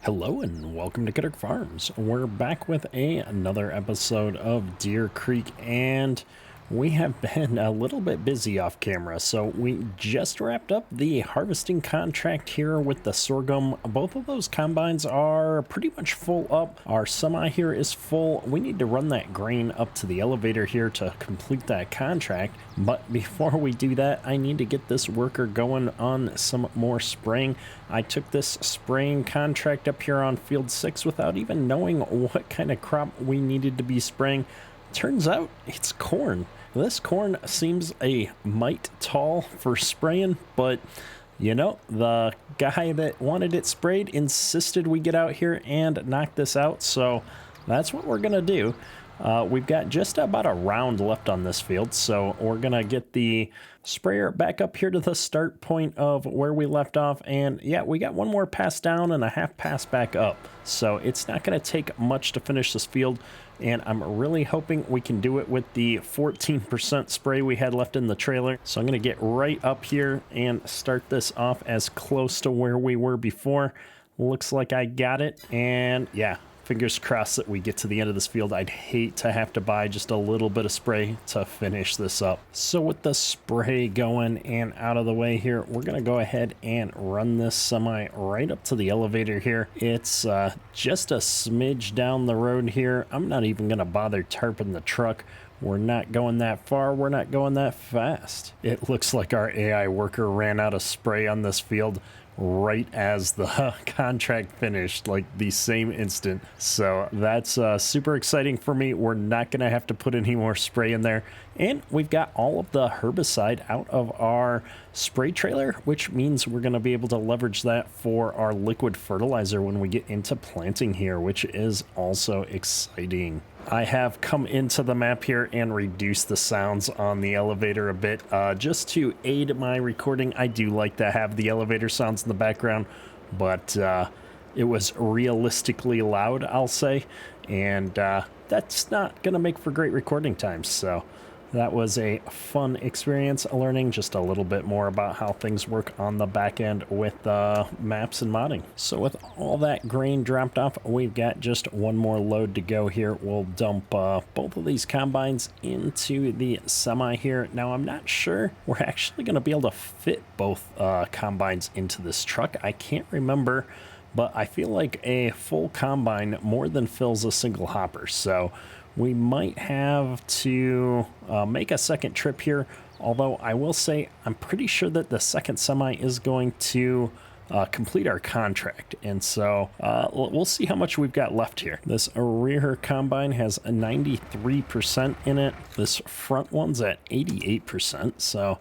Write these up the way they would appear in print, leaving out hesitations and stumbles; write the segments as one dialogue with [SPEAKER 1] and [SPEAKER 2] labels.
[SPEAKER 1] Hello and welcome to Creek Farms. We're back with another episode of Deer Creek, and we have been a little bit busy off camera. So we just wrapped up the harvesting contract here with the sorghum. Both of those combines are pretty much full up. Our semi here is full. We need to run that grain up to the elevator here to complete that contract. But before we do that, I need to get this worker going on some more spraying. I took this spraying contract up here on field 6 without even knowing what kind of crop we needed to be spraying. Turns out it's corn. This corn seems a mite tall for spraying, but you know, the guy that wanted it sprayed insisted we get out here and knock this out, so that's what we're gonna do. We've got just about a round left on this field, so we're gonna get the sprayer back up here to the start point of where we left off, and yeah, we got one more pass down and a half pass back up, so it's not gonna take much to finish this field, and I'm really hoping we can do it with the 14% spray we had left in the trailer. So I'm gonna get right up here and start this off as close to where we were before. Looks like I got it, and yeah, fingers crossed that we get to the end of this field. I'd hate to have to buy just a little bit of spray to finish this up. So with the spray going and out of the way here, we're gonna go ahead and run this semi right up to the elevator here. It's just a smidge down the road here. I'm not even gonna bother tarping the truck. We're not going that far. We're not going that fast. It looks like our AI worker ran out of spray on this field right as the contract finished, like the same instant. So that's super exciting for me. We're not going to have to put any more spray in there. And we've got all of the herbicide out of our spray trailer, which means we're going to be able to leverage that for our liquid fertilizer when we get into planting here, which is also exciting. I have come into the map here and reduced the sounds on the elevator a bit just to aid my recording. I do like to have the elevator sounds in the background, but it was realistically loud, I'll say, and that's not going to make for great recording times. So that was a fun experience, learning just a little bit more about how things work on the back end with maps and modding. So with all that grain dropped off, we've got just one more load to go here. We'll dump both of these combines into the semi here. Now, I'm not sure we're actually going to be able to fit both combines into this truck. I can't remember, but I feel like a full combine more than fills a single hopper. So we might have to make a second trip here, although I will say I'm pretty sure that the second semi is going to complete our contract, and so we'll see how much we've got left here. This rear combine has a 93% in it. This front one's at 88%, so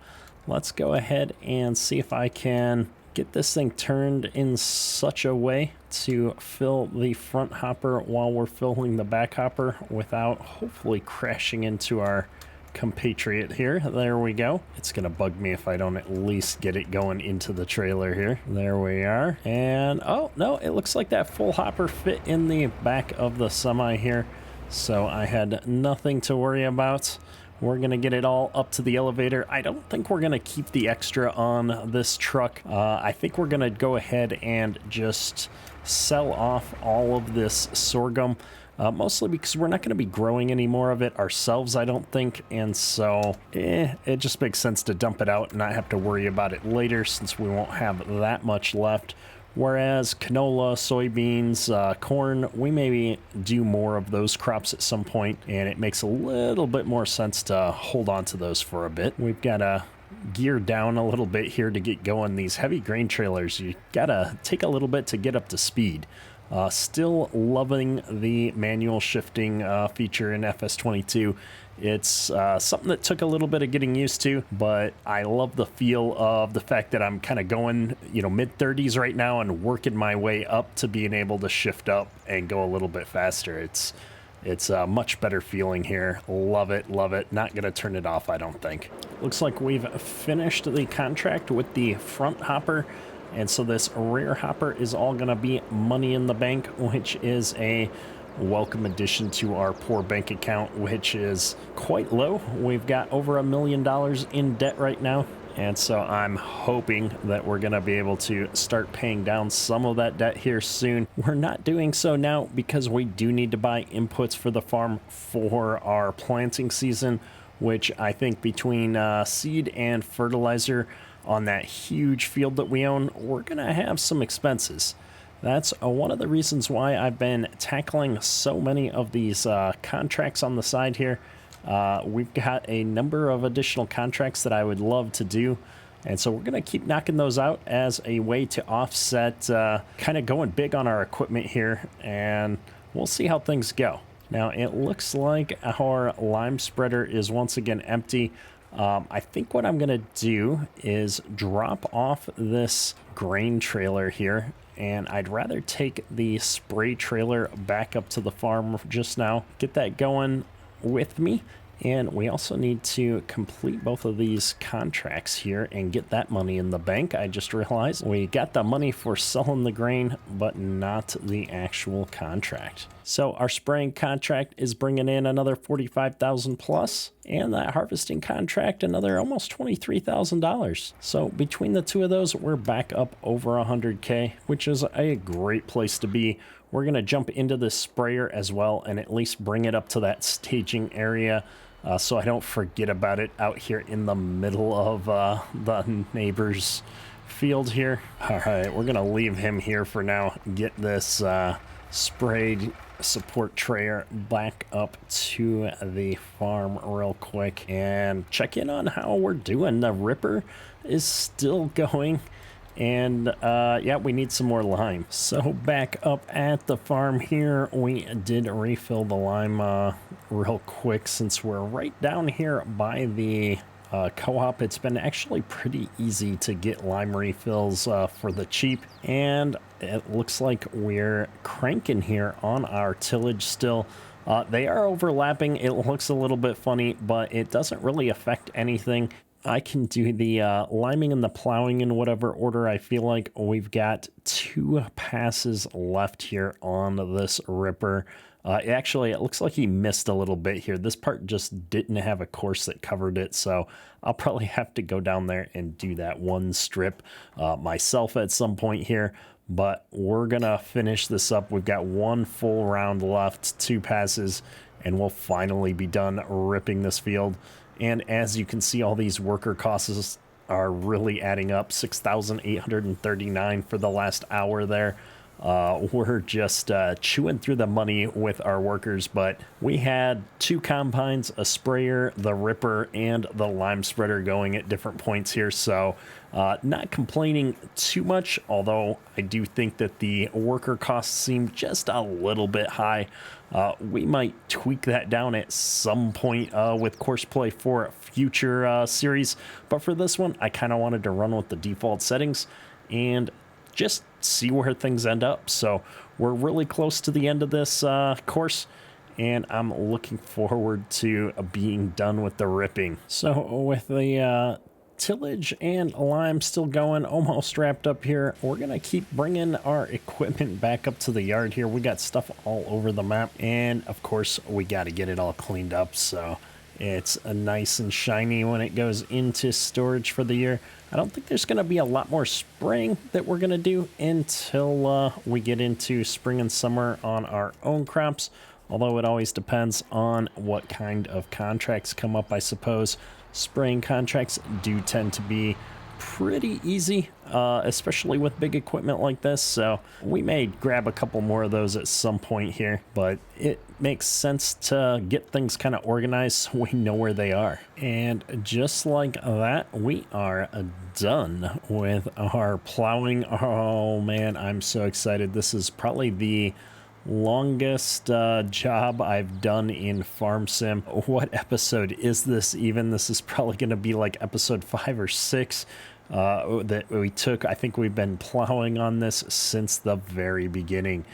[SPEAKER 1] let's go ahead and see if I can get this thing turned in such a way to fill the front hopper while we're filling the back hopper without hopefully crashing into our compatriot here. There we go. It's gonna bug me if I don't at least get it going into the trailer here. There we are. And oh no, it looks like that full hopper fit in the back of the semi here, so I had nothing to worry about. We're going to get it all up to the elevator. I don't think we're going to keep the extra on this truck. I think we're going to go ahead and just sell off all of this sorghum, mostly because we're not going to be growing any more of it ourselves, I don't think. And so it just makes sense to dump it out and not have to worry about it later, since we won't have that much left. Whereas canola, soybeans, corn, we maybe do more of those crops at some point, and it makes a little bit more sense to hold on to those for a bit. We've got to gear down a little bit here to get going. These heavy grain trailers, you got to take a little bit to get up to speed. Still loving the manual shifting feature in FS22. It's something that took a little bit of getting used to, but I love the feel of the fact that I'm kind of going, mid-30s right now and working my way up to being able to shift up and go a little bit faster. It's a much better feeling here. Love it, love it. Not going to turn it off, I don't think. Looks like we've finished the contract with the front hopper. And so this rear hopper is all going to be money in the bank, which is a welcome addition to our poor bank account, which is quite low. We've got over $1 million in debt right now, And so I'm hoping that we're going to be able to start paying down some of that debt here soon. We're not doing so now because we do need to buy inputs for the farm for our planting season, which I think between seed and fertilizer on that huge field that we own, we're going to have some expenses. That's one of the reasons why I've been tackling so many of these contracts on the side here. We've got a number of additional contracts that I would love to do. And so we're going to keep knocking those out as a way to offset kind of going big on our equipment here. And we'll see how things go. Now, it looks like our lime spreader is once again empty. I think what I'm going to do is drop off this grain trailer here. And I'd rather take the spray trailer back up to the farm just now, get that going with me. And we also need to complete both of these contracts here and get that money in the bank. I just realized we got the money for selling the grain, but not the actual contract. So our spraying contract is bringing in another $45,000 plus, and that harvesting contract another almost $23,000. So between the two of those, we're back up over 100K, which is a great place to be. We're going to jump into this sprayer as well and at least bring it up to that staging area so I don't forget about it out here in the middle of the neighbor's field here. All right, we're going to leave him here for now. Get this sprayed support trailer back up to the farm real quick and check in on how we're doing. The ripper is still going. And yeah, we need some more lime. So back up at the farm here, we did refill the lime real quick since we're right down here by the co-op. It's been actually pretty easy to get lime refills for the cheap. And it looks like we're cranking here on our tillage still. They are overlapping. It looks a little bit funny, but it doesn't really affect anything. I can do the liming and the plowing in whatever order I feel like. We've got 2 passes left here on this ripper. Actually, it looks like he missed a little bit here. This part just didn't have a course that covered it, so I'll probably have to go down there and do that one strip myself at some point here. But we're going to finish this up. We've got 1 full round left, 2 passes, and we'll finally be done ripping this field. And as you can see, all these worker costs are really adding up. $6,839 for the last hour there. We're just chewing through the money with our workers, but we had 2 combines, a sprayer, the ripper, and the lime spreader going at different points here. So not complaining too much, although I do think that the worker costs seem just a little bit high. We might tweak that down at some point with course play for a future series. But for this one, I kind of wanted to run with the default settings and just see where things end up. So we're really close to the end of this course, and I'm looking forward to being done with the ripping. So with the tillage and lime still going, almost wrapped up here, we're gonna keep bringing our equipment back up to the yard here. We got stuff all over the map, and of course we got to get it all cleaned up so it's nice and shiny when it goes into storage for the year. I don't think there's going to be a lot more spraying that we're going to do until we get into spring and summer on our own crops, although it always depends on what kind of contracts come up, I suppose. Spraying contracts do tend to be pretty easy, especially with big equipment like this, so we may grab a couple more of those at some point here, but it makes sense to get things kind of organized so we know where they are. And just like that, we are done with our plowing. Oh man, I'm so excited. This is probably the longest job I've done in Farm Sim. What episode is this even? This is probably going to be like episode 5 or 6 that we took. I think we've been plowing on this since the very beginning,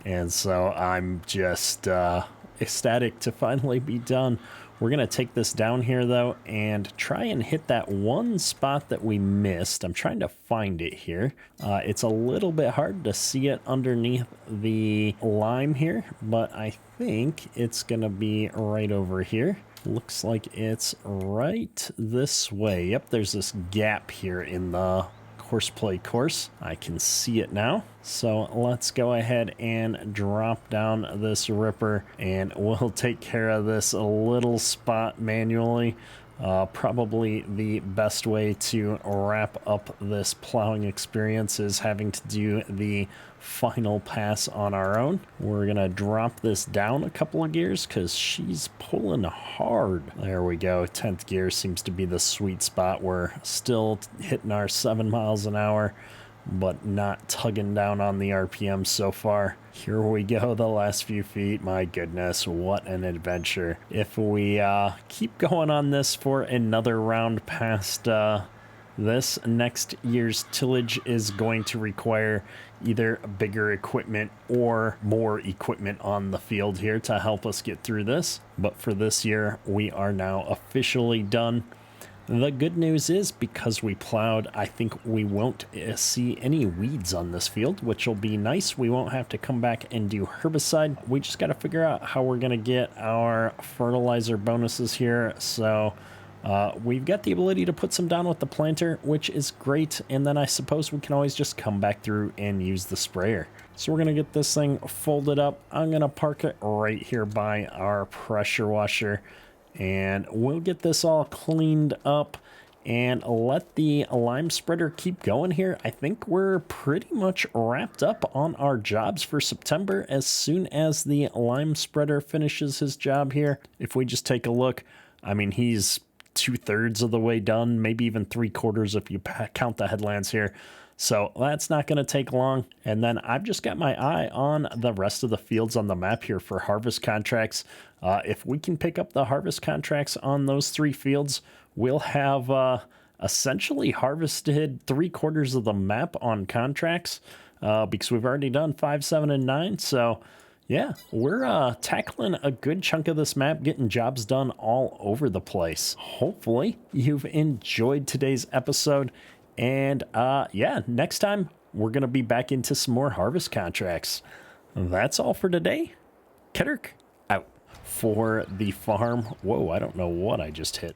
[SPEAKER 1] and so I'm just ecstatic to finally be done. We're going to take this down here, though, and try and hit that one spot that we missed. I'm trying to find it here. It's a little bit hard to see it underneath the lime here, but I think it's going to be right over here. Looks like it's right this way. Yep, there's this gap here in the horseplay course. I can see it now. So let's go ahead and drop down this ripper and we'll take care of this little spot manually. Probably the best way to wrap up this plowing experience is having to do the final pass on our own. We're gonna drop this down a couple of gears because she's pulling hard. There we go. 10th gear seems to be the sweet spot. We're still hitting our 7 miles an hour, but not tugging down on the RPM so far. Here we go, the last few feet. My goodness, what an adventure. If we keep going on this for another round past this, next year's tillage is going to require either bigger equipment or more equipment on the field here to help us get through this. But for this year, we are now officially done. The good news is, because we plowed, I think we won't see any weeds on this field, which will be nice. We won't have to come back and do herbicide. We just got to figure out how we're going to get our fertilizer bonuses here. So we've got the ability to put some down with the planter, which is great. And then I suppose we can always just come back through and use the sprayer. So we're going to get this thing folded up. I'm going to park it right here by our pressure washer. And we'll get this all cleaned up and let the lime spreader keep going here. I think we're pretty much wrapped up on our jobs for September as soon as the lime spreader finishes his job here. If we just take a look, I mean, he's 2/3 of the way done, maybe even 3/4 if you count the headlands here. So that's not going to take long. And then I've just got my eye on the rest of the fields on the map here for harvest contracts. If we can pick up the harvest contracts on those 3 fields, we'll have essentially harvested 3/4 of the map on contracts because we've already done 5, 7, and 9. So yeah, we're tackling a good chunk of this map, getting jobs done all over the place. Hopefully you've enjoyed today's episode. And yeah, next time we're going to be back into some more harvest contracts. That's all for today. Kedrick out for the farm. Whoa, I don't know what I just hit.